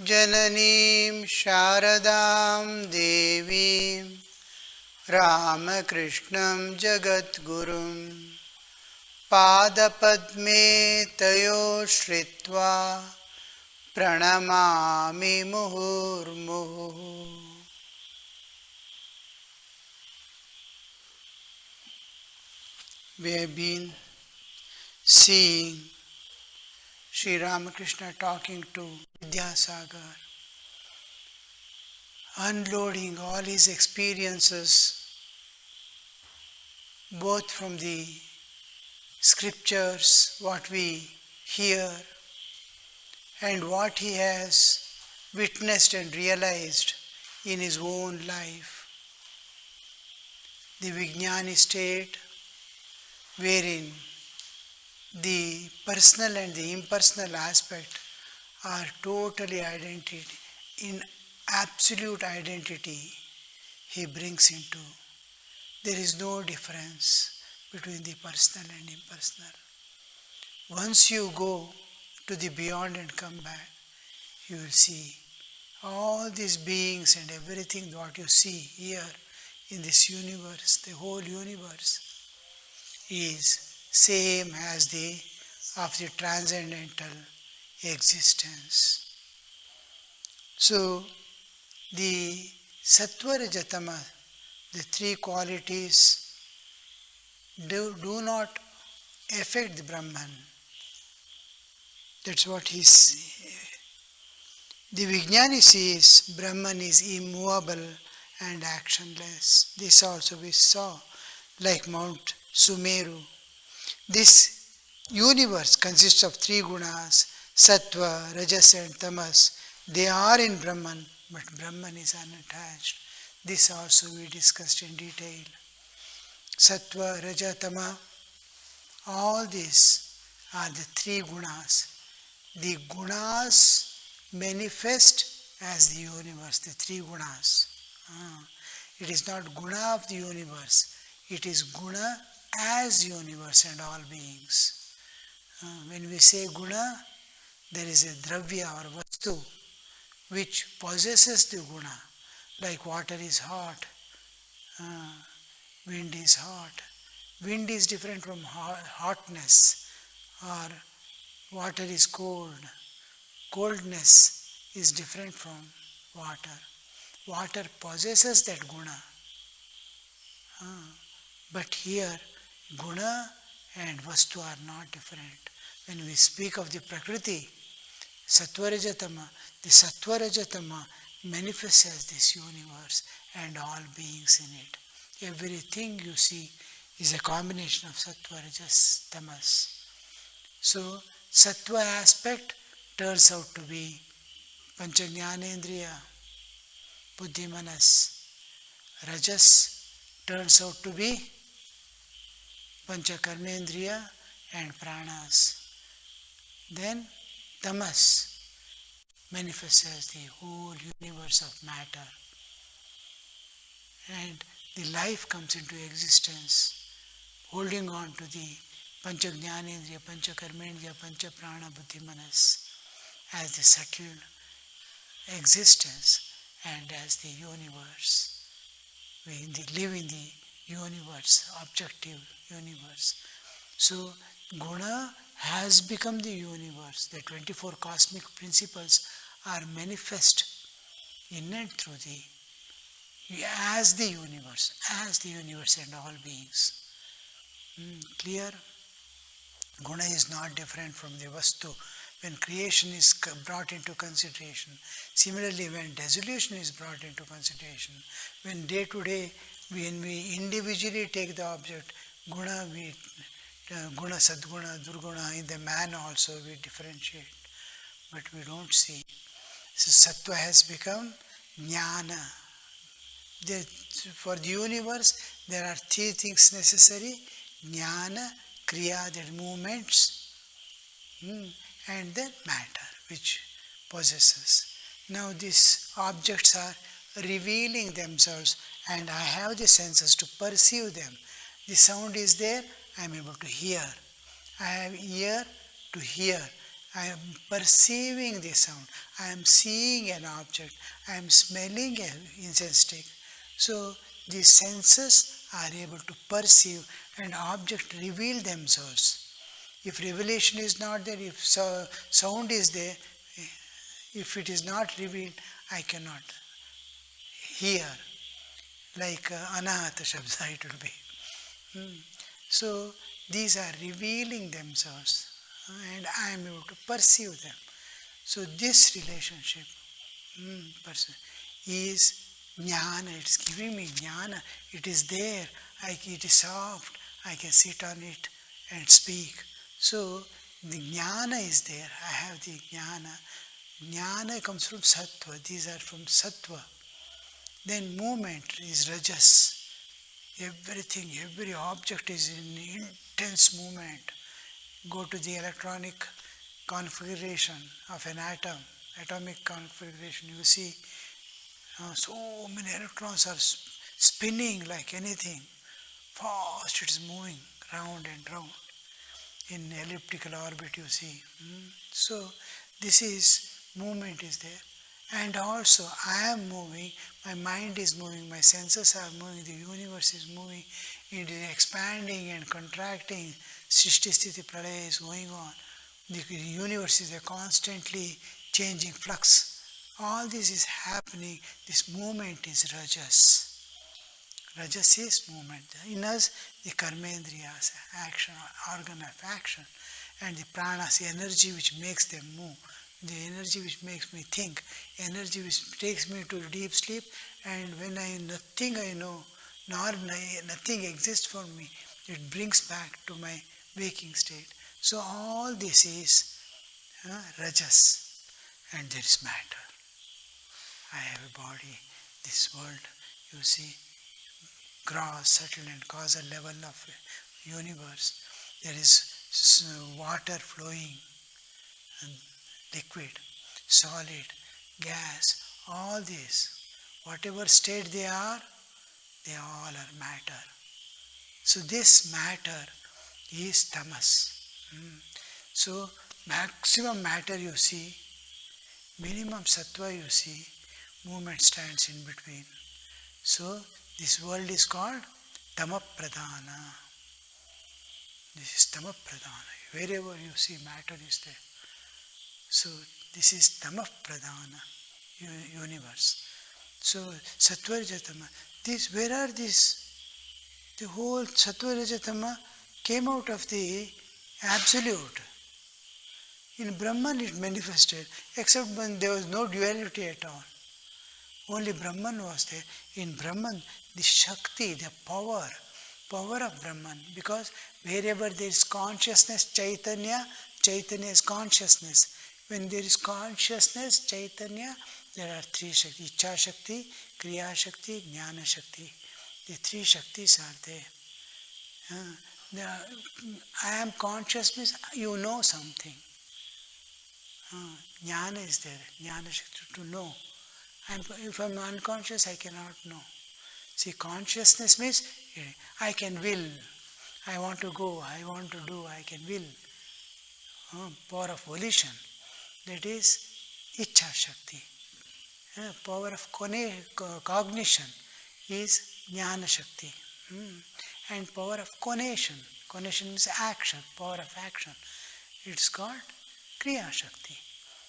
Jananim Sharadam Devim Ramakrishnam Jagadgurum Padapadme Tayo Shritva Pranamami Muhurmuhu. We have been seeing Sri Ramakrishna talking to Vidyasagar, unloading all his experiences, both from the scriptures, what we hear, and what he has witnessed and realized in his own life. The Vijnani state, wherein the personal and the impersonal aspect are totally identity, in absolute identity, he brings into. There is no difference between the personal and impersonal. Once you go to the beyond and come back, you will see all these beings and everything what you see here in this universe, the whole universe, is same as the of the transcendental existence. So the Sattva Rajatama, the three qualities, do not affect the Brahman. That's what the Vijnani says Brahman is immovable and actionless. This also we saw, like Mount Sumeru. This universe consists of three gunas, Sattva, Rajas and Tamas. They are in Brahman, but Brahman is unattached. This also we discussed in detail. Sattva, Raja, Tama, all these are the three gunas. The gunas manifest as the universe, the three gunas. It is not guna of the universe, it is guna as universe and all beings. When we say guna, there is a dravya or vastu which possesses the guna, like water is hot, wind is hot. Wind is different from hotness, or water is cold. Coldness is different from water. Water possesses that guna. But here, guna and vastu are not different. When we speak of the Prakriti, Sattvarajatama, the Sattvarajatama manifests as this universe and all beings in it. Everything you see is a combination of Sattva, Rajas, Tamas. So, Sattva aspect turns out to be Panchajnanendriya, Buddhi Manas. Rajas turns out to be Panchakarmendriya and Pranas. Then Tamas manifests as the whole universe of matter. And the life comes into existence, holding on to the Panchajnanendriya, Panchakarmendriya, Panchaprana, Buddhi Manas as the subtle existence and as the universe. We live in the universe, objective universe. So, guna has become the universe. The 24 cosmic principles are manifest in and through as the universe and all beings. Clear? Guna is not different from the vastu when creation is brought into consideration. Similarly, when dissolution is brought into consideration, when day to day, when we individually take the object, guna, guna, sadguna, durguna, in the man also we differentiate, but we don't see. So sattva has become jnana. For the universe, there are three things necessary: jnana, kriya, that movements, and then matter, which possesses. Now these objects are revealing themselves, and I have the senses to perceive them. The sound is there, I am able to hear. I have ear to hear. I am perceiving the sound. I am seeing an object. I am smelling an incense stick. So these senses are able to perceive and objects reveal themselves. If revelation is not there, if sound is there, if it is not revealed, I cannot hear. Like anahata shabda it will be. So these are revealing themselves and I am able to perceive them. So this relationship is jnana, it is giving me jnana, it is there, it is soft, I can sit on it and speak. So the jnana is there, I have the jnana. Jnana comes from sattva, these are from sattva. Then movement is rajas. Everything, every object is in intense movement. Go to the electronic configuration of an atom, atomic configuration, you see so many electrons are spinning like anything. Fast it is moving round and round. In elliptical orbit you see. So this is, movement is there. And also I am moving, my mind is moving, my senses are moving, the universe is moving, it is expanding and contracting, Srishti Sthiti Pralaya is going on. The universe is a constantly changing flux. All this is happening, this movement is rajas. Rajas is movement. In us, the karmendriyas, action, organ of action, and the pranas, the energy which makes them move, the energy which makes me think, energy which takes me to deep sleep, and when nothing I know, nor nothing exists for me, it brings back to my waking state. So all this is rajas, and there is matter. I have a body, this world, you see, gross, subtle and causal level of universe. There is water flowing, and liquid, solid, gas, all these, whatever state they all are matter. So this matter is tamas. So maximum matter you see, minimum sattva you see, movement stands in between. So this world is called tamapradhana. This is tamapradhana. Wherever you see matter is there. So this is tamapradhana universe. So sattva rajatama. This, where are these? The whole sattva rajatama came out of the absolute. In Brahman it manifested, except when there was no duality at all. Only Brahman was there. In Brahman, the Shakti, the power of Brahman, because wherever there is consciousness, Chaitanya is consciousness. When there is consciousness, Chaitanya, there are three Shakti, Icha Shakti, Kriya Shakti, Jnana Shakti. The three Shaktis are there. I am conscious means you know something. Jnana is there, Jnana Shakti, to know. And if I am unconscious, I cannot know. See, consciousness means I can will. I want to go, I want to do, I can will. Power of volition. That is Icha Shakti. Power of cognition is Jnana Shakti. And power of conation. Conation means action, power of action. It's called Kriya Shakti.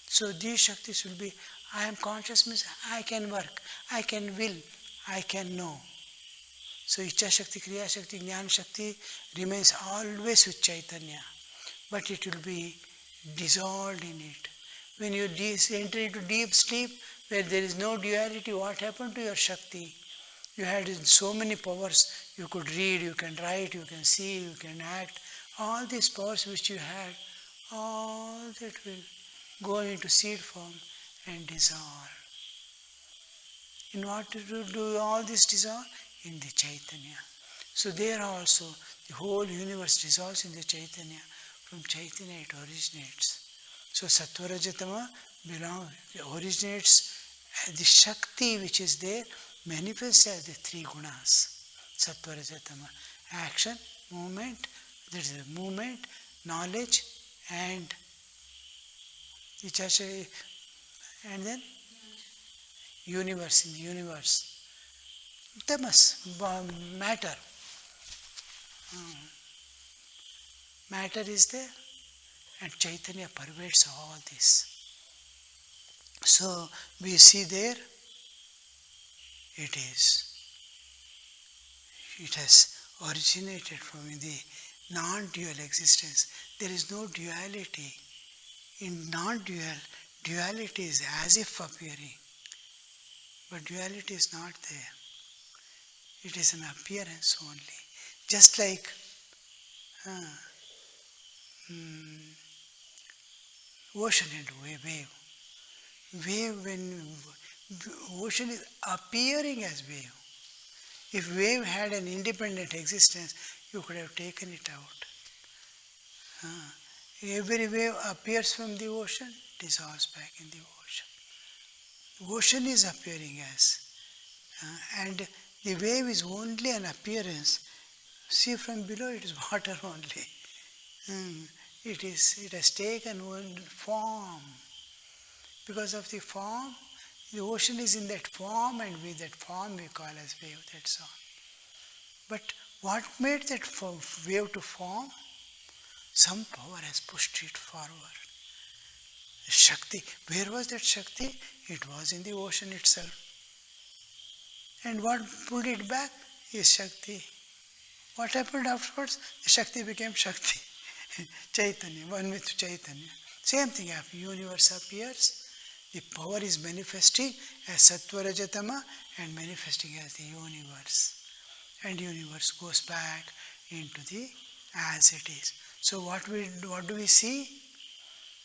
So these Shaktis will be, I am conscious means I can work, I can will, I can know. So Icha Shakti, Kriya Shakti, Jnana Shakti remains always with Chaitanya. But it will be dissolved in it. When you enter into deep sleep, where there is no duality, what happened to your Shakti? You had so many powers. You could read, you can write, you can see, you can act. All these powers which you had, all that will go into seed form and dissolve. In what to do all this dissolve? In the Chaitanya. So there also, the whole universe dissolves in the Chaitanya. From Chaitanya it originates. So Sattva Rajatama originates the Shakti which is there, manifests as the three gunas. Sattva Rajatama. Action, movement, there is a movement, knowledge and and then universe, in the universe. Tamas, matter. Matter is there and Chaitanya pervades all this. So we see there, it has originated from the non-dual existence. There is no duality. In non-dual, duality is as if appearing, but duality is not there. It is an appearance only. Just like ocean and wave. Wave, when ocean is appearing as wave. If wave had an independent existence, you could have taken it out. Every wave appears from the ocean, dissolves back in the ocean. Ocean is appearing as, and the wave is only an appearance. See, from below it is water only. It has taken one form. Because of the form, the ocean is in that form, and with that form we call as wave, that's all. But what made that wave to form? Some power has pushed it forward. Shakti. Where was that Shakti? It was in the ocean itself. And what pulled it back is Shakti. What happened afterwards? The Shakti became Shakti. Chaitanya, one with Chaitanya. Same thing, if universe appears, the power is manifesting as Sattva Rajatama and manifesting as the universe. And universe goes back into the as it is. So what do we see?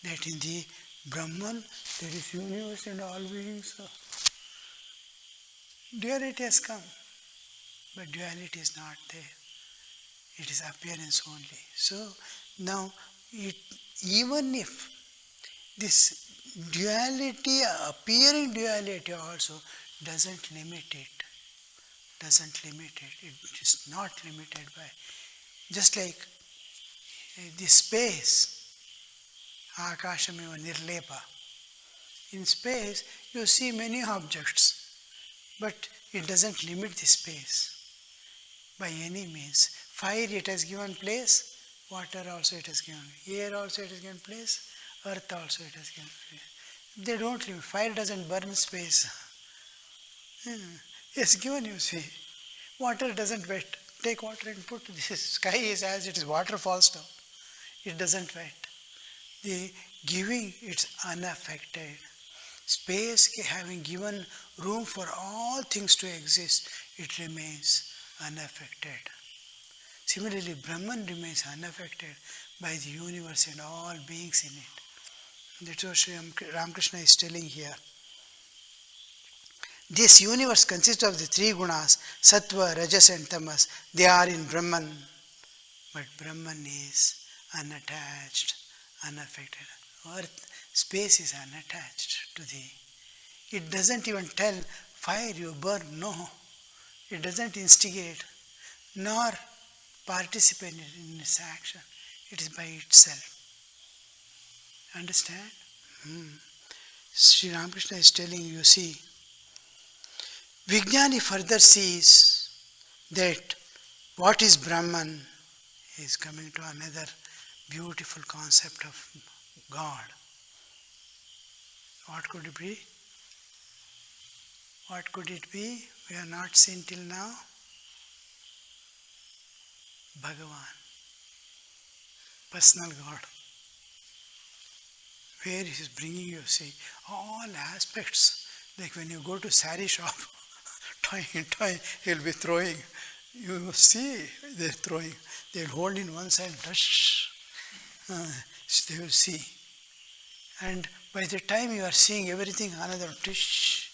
That in the Brahman there is universe and all beings. Duality has come, but duality is not there. It is appearance only. So now, even if this duality, appearing duality also doesn't limit it. It is not limited by, just like the space, akashameva nirlepa. In space, you see many objects, but it doesn't limit the space by any means. Fire, it has given place. Water also it has given. Air also it has given place. Earth also it has given place. They don't limit. Fire doesn't burn space. It's given, you see. Water doesn't wet. Take water and put this. Sky is as it is. Water falls down. It doesn't wet. The giving, it's unaffected. Space having given room for all things to exist, it remains unaffected. Similarly, Brahman remains unaffected by the universe and all beings in it. That's what Sri Ramakrishna is telling here. This universe consists of the three gunas, Sattva, Rajas and Tamas. They are in Brahman. But Brahman is unattached, unaffected. Earth, space is unattached to thee. It doesn't even tell, fire you burn, no. It doesn't instigate, nor participate in its action. It is by itself. Understand? Sri Ramakrishna is telling you, see, Vijnani further sees that what is Brahman is coming to another beautiful concept of God. What could it be? What could it be? We have not seen till now. Bhagavan, personal God, where he is bringing you, see, all aspects. Like when you go to sari shop, toy, he'll be throwing. You see, they're throwing. They'll hold in one side, rush. They will see. And by the time you are seeing everything, another tish.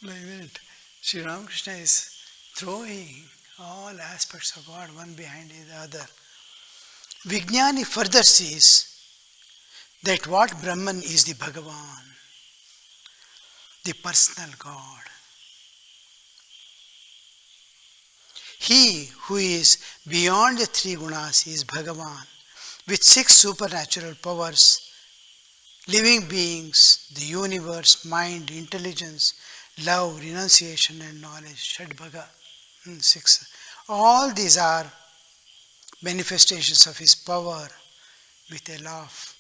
Like that. Sri Ramakrishna is throwing all aspects of God one behind the other. Vijnani further sees that what Brahman is the Bhagavan, the personal God. He who is beyond the three gunas is Bhagavan, with 6 supernatural powers, living beings, the universe, mind, intelligence, love, renunciation and knowledge. Shadbhaga, 6. All these are manifestations of his power with a laugh.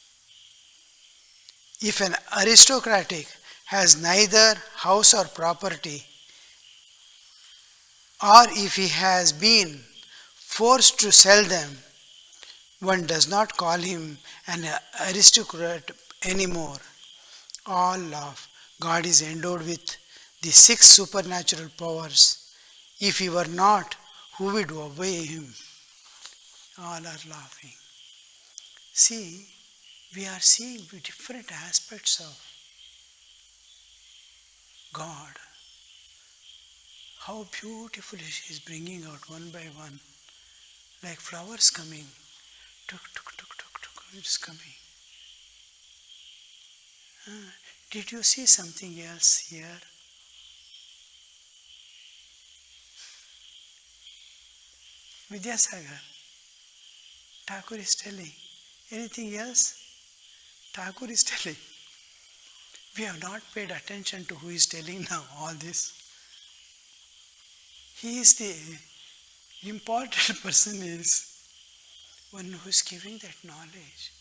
If an aristocratic has neither house or property, or if he has been forced to sell them, one does not call him an aristocrat anymore. All laugh. God is endowed with the 6 supernatural powers. If he were not, who would obey him? All are laughing. See, we are seeing different aspects of God. How beautifully He is bringing out one by one, like flowers coming. Tuk, tuk, tuk, tuk, tuk, it's coming. Did you see something else here? Vidyasagar, Thakur is telling. Anything else? Thakur is telling. We have not paid attention to who is telling now all this. He is the important person, is one who is giving that knowledge.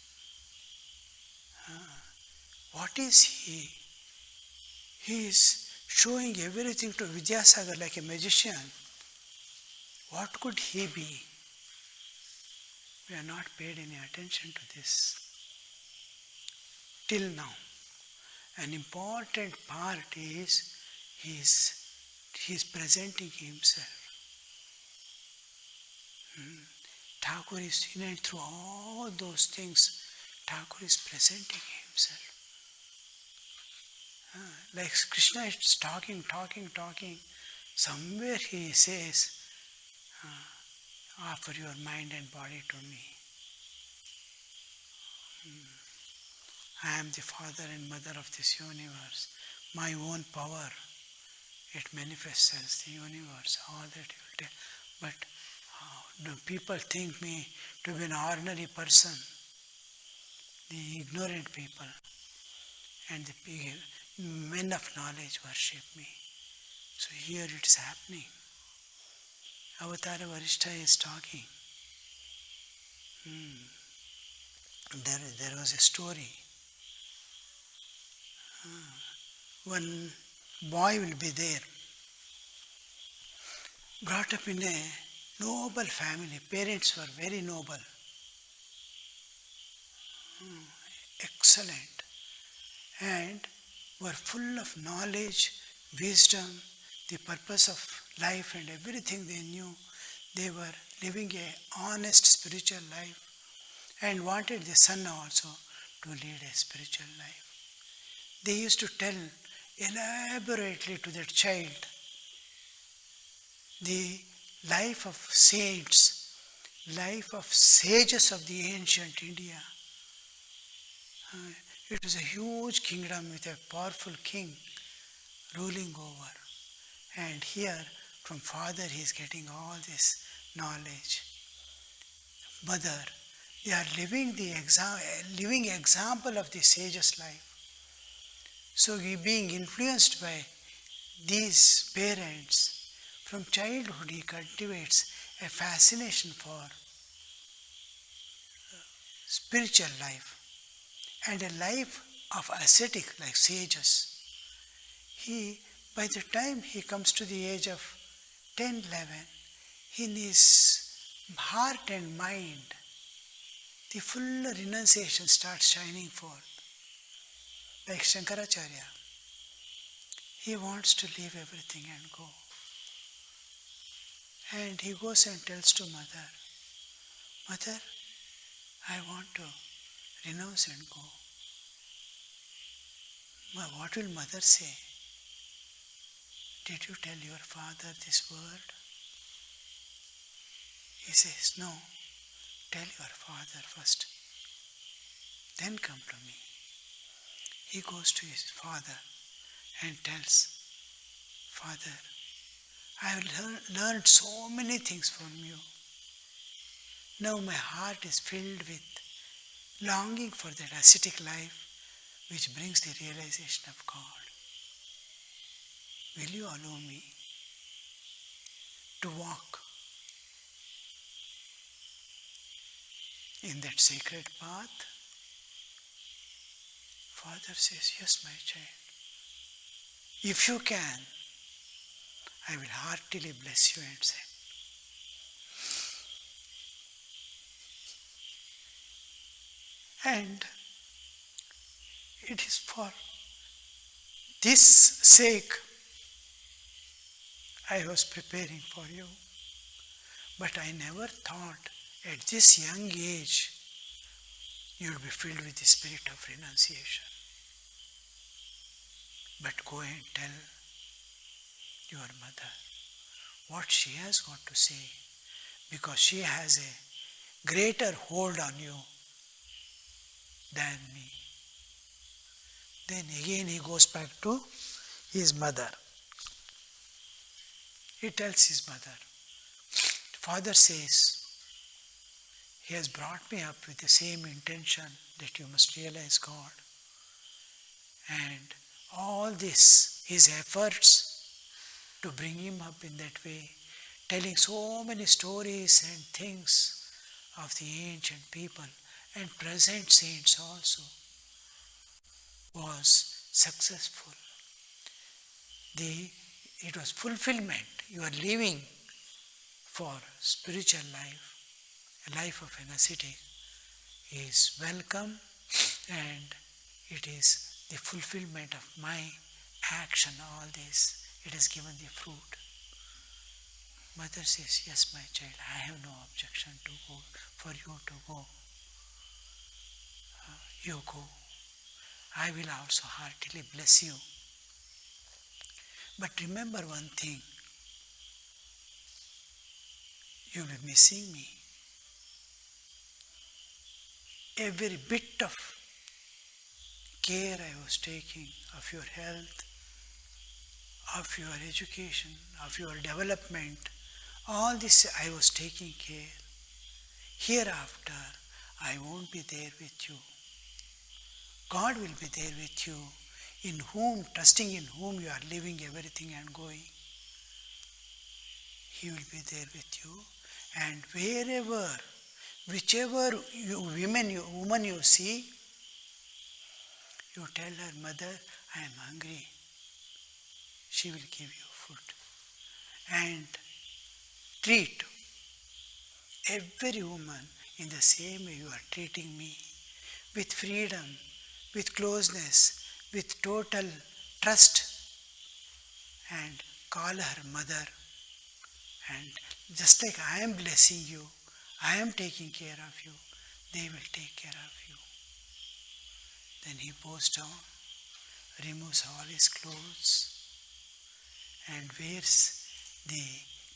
What is he? He is showing everything to Vidyasagar like a magician. What could he be? We have not paid any attention to this till now. An important part is he is presenting himself. Thakur is in and through all those things. Thakur is presenting himself. Like Krishna is talking. Somewhere he says, offer your mind and body to me. I am the father and mother of this universe. My own power, it manifests as the universe. All that you will tell. But do people think me to be an ordinary person? The ignorant people and the men of knowledge worship me. So here it is happening. Avatara Varishta is talking. There was a story. One boy will be there, brought up in a noble family. Parents were very noble, excellent, and were full of knowledge, wisdom, the purpose of life and everything they knew. They were living a honest spiritual life and wanted the son also to lead a spiritual life. They used to tell elaborately to their child the life of saints, life of sages of the ancient India. It was a huge kingdom with a powerful king ruling over. And here, from father, he is getting all this knowledge. Mother, they are living the living example of the sage's life. So, being influenced by these parents, from childhood he cultivates a fascination for spiritual life and a life of ascetic like sages. By the time he comes to the age of 10, 11, in his heart and mind, the full renunciation starts shining forth. Like Shankaracharya, he wants to leave everything and go. And he goes and tells to mother, Mother, I want to renounce and go. What will mother say? Did you tell your father this word? He says, no, tell your father first, then come to me. He goes to his father and tells, Father, I have learned so many things from you. Now my heart is filled with longing for that ascetic life which brings the realization of God. Will you allow me to walk in that sacred path? Father says, yes, my child. If you can, I will heartily bless you and say. And it is for this sake I was preparing for you. But I never thought at this young age you will be filled with the spirit of renunciation. But go and tell your mother what she has got to say, because she has a greater hold on you than me. Then again he goes back to his mother. He tells his mother, Father says, he has brought me up with the same intention that you must realize God. And all this, his efforts to bring him up in that way, telling so many stories and things of the ancient people and present saints also, was successful. It was fulfillment. You are living for spiritual life. A life of an ascetic is welcome, and it is the fulfillment of my action, all this. It has given the fruit. Mother says, yes, my child, I have no objection to go, for you to go. You go. I will also heartily bless you. But remember one thing, you will be missing me. Every bit of care I was taking of your health, of your education, of your development, all this I was taking care. Hereafter, I won't be there with you. God will be there with you, in whom, trusting in whom you are living everything and going. He will be there with you, and wherever, whichever woman you see, you tell her, Mother, I am hungry. She will give you food. And treat every woman in the same way you are treating me, with freedom, with closeness, with total trust, and call her mother. And just like I am blessing you, I am taking care of you, they will take care of you. Then he goes down, removes all his clothes, and wears the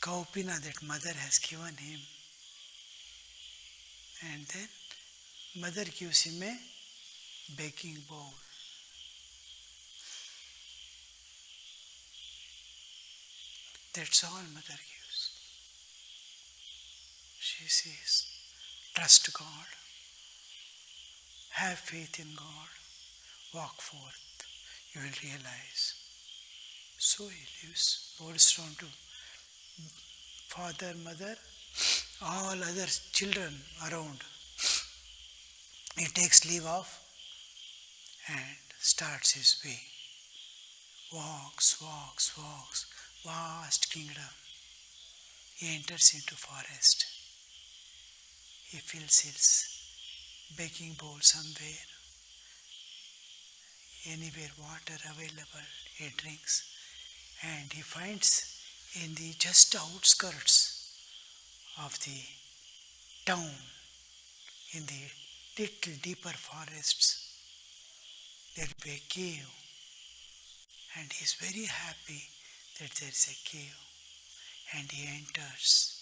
kaupina that mother has given him. And then mother gives him a baking bowl. That's all mother gives. She says, trust God, have faith in God, walk forth, you will realize. So he lives, boils down to father, mother, all other children around. He takes leave of and starts his way. Walks, vast kingdom. He enters into forest. He fills his baking bowl somewhere. Anywhere water available, he drinks. And he finds in the just outskirts of the town, in the little deeper forests, there will be a cave. And he is very happy that there is a cave. And he enters.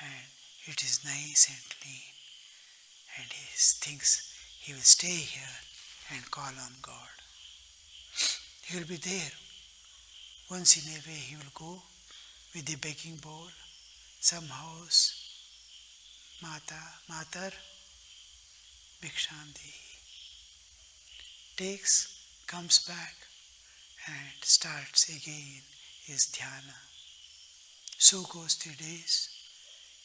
And it is nice and clean. And he thinks he will stay here and call on God. He will be there Once in a way he will go with the begging bowl, some house, Matar, Bhikshandi. Takes, comes back and starts again his dhyana. So goes the days.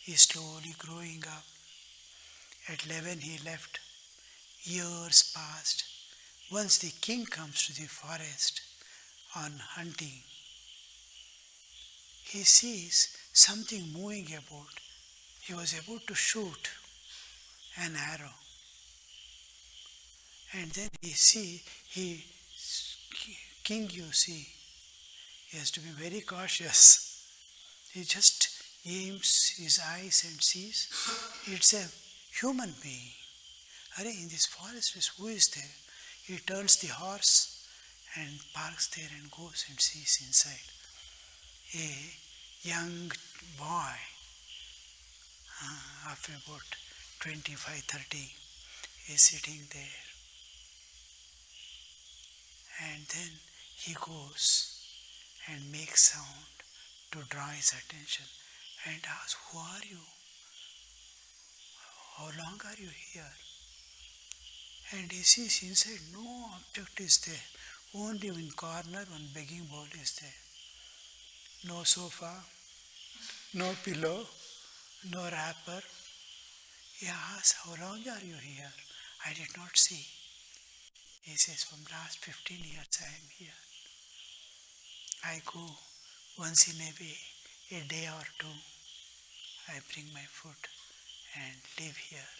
He is slowly growing up. At 11 he left. Years passed. Once the king comes to the forest on hunting. He sees something moving about. He was about to shoot an arrow. And then king you see, he has to be very cautious. He just aims his eyes and sees it's a human being. In this forest, who is there? He turns the horse and parks there and goes and sees inside. A young boy, after about 25-30, is sitting there. And then he goes and makes sound to draw his attention and asks, who are you? How long are you here? And he sees inside no object is there. Only in corner one begging bowl is there. No sofa, no pillow, no wrapper. He asks, how long are you here? I did not see. He says, from last 15 years I am here. I go once in a way, a day or two. I bring my food and live here.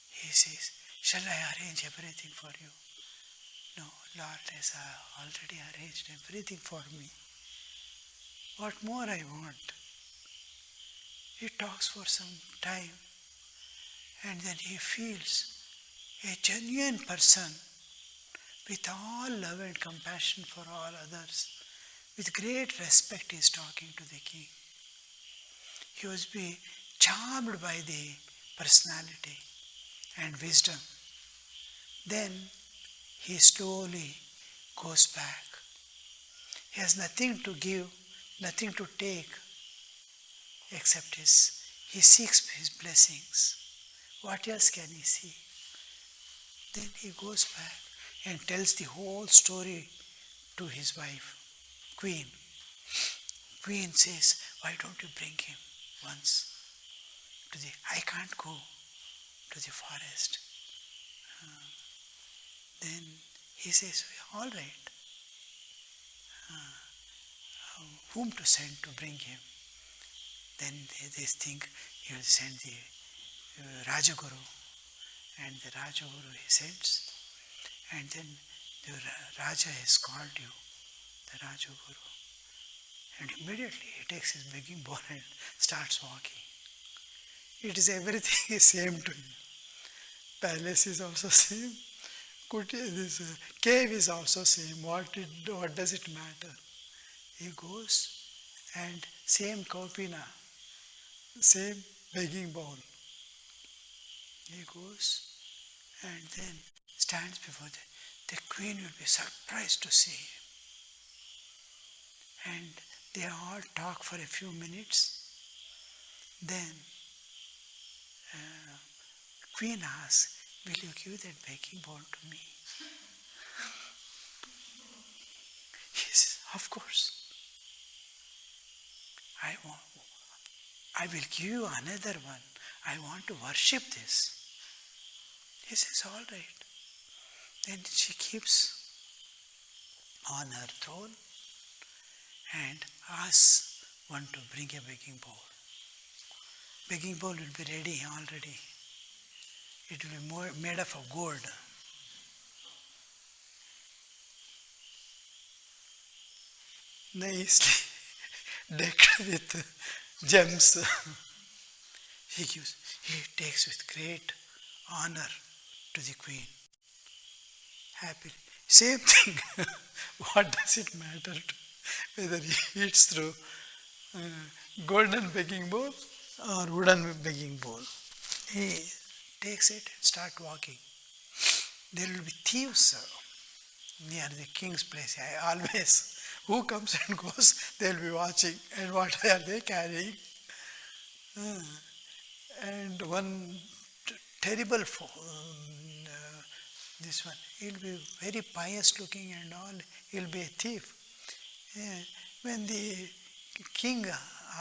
He says, shall I arrange everything for you? No, Lord has already arranged everything for me. What more I want? He talks for some time and then he feels a genuine person with all love and compassion for all others. With great respect he is talking to the king. He was charmed by the personality and wisdom. Then he slowly goes back. He has nothing to give, nothing to take, except he seeks his blessings. What else can he see? Then he goes back and tells the whole story to his wife, Queen. Queen says, why don't you bring him once to I can't go to the forest. Then he says, all right. Whom to send to bring him? Then they think he will send the Rajaguru. And the Rajaguru he sends. And then the Raja has called you, the Rajaguru. And immediately he takes his begging bowl and starts walking. It is everything is same to him. Palace is also same. This cave is also same. What does it matter? He goes and same kaupina, same begging bowl. He goes and then stands before the queen will be surprised to see him. And they all talk for a few minutes. Then queen asks, will you give that begging bowl to me? He says, of course. I will give you another one. I want to worship this. He says, all right. Then she keeps on her throne and asks one to bring a begging bowl. Begging bowl will be ready already. It will be made of gold. Nicely decked with gems. He takes with great honor to the queen. Happily. Same thing. What does it matter whether he eats through golden begging bowl or wooden begging bowl? He takes it and starts walking. There will be thieves near the king's place. I always, who comes and goes, they'll be watching. And what are they carrying? And one terrible this one, he'll be very pious looking and all, he'll be a thief. Yeah. When the king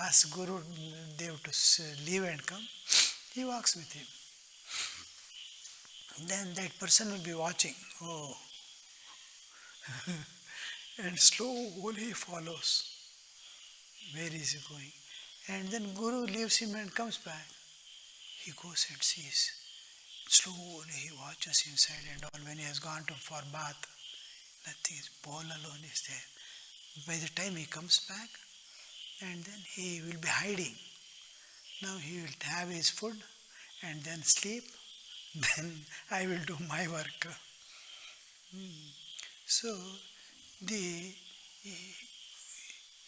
asks Guru Dev to leave and come, he walks with him. Then that person will be watching, oh, and slowly he follows. Where is he going? And then Guru leaves him and comes back. He goes and sees. Slowly he watches inside and all. When he has gone to for bath, nothing is, bowl alone is there. By the time he comes back, and then he will be hiding. Now he will have his food and then sleep. Then I will do my work. So he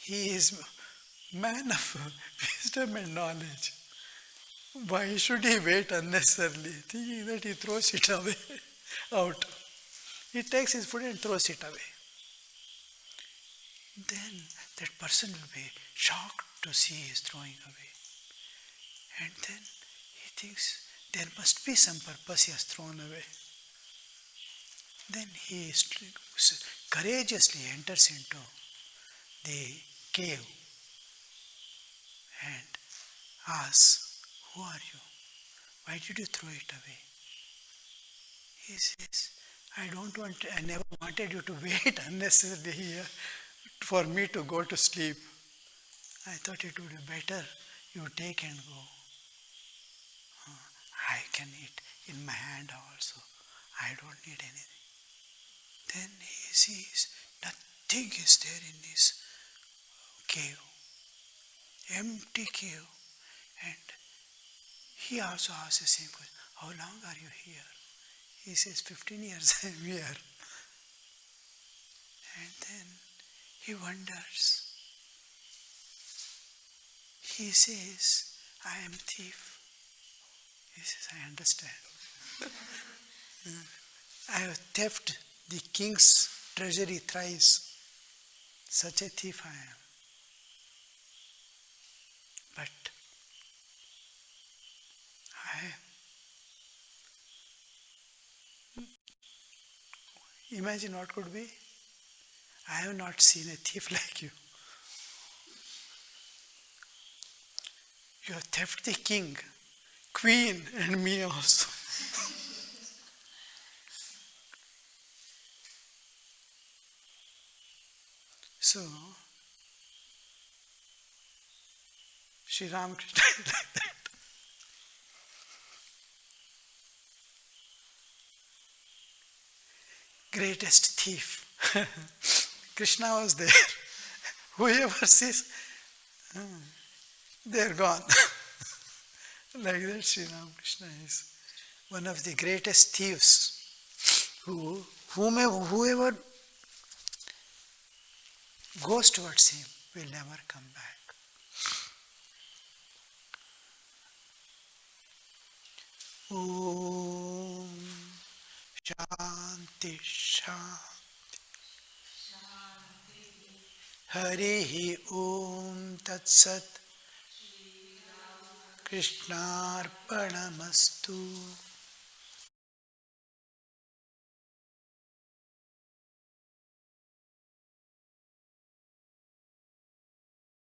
is man of wisdom and knowledge. Why should he wait unnecessarily, thinking that he throws it away out? He takes his food and throws it away. Then that person will be shocked to see his throwing away. And then he thinks there must be some purpose he has thrown away. Then he courageously enters into the cave and asks, who are you? Why did you throw it away? He says, I never wanted you to wait unnecessarily here for me to go to sleep. I thought it would be better you take and go. I can eat in my hand also. I don't need anything. Then he sees nothing is there in this cave. Empty cave. And he also asks the same question, how long are you here? He says, 15 years I am here. And then he wonders. He says, I am thief. He says, I understand. I have theft the king's treasury thrice. Such a thief I am. But imagine what could be. I have not seen a thief like you. You have theft the king, queen, and me also. So, Sri Ramakrishna is like that. Greatest thief. Krishna was there. Whoever sees, they're gone. Like that, Sri Ramakrishna is one of the greatest thieves. Whoever goes towards him will never come back. Om Shanti Shanti Harihi Om Tat Sat Krishnarpanamastu.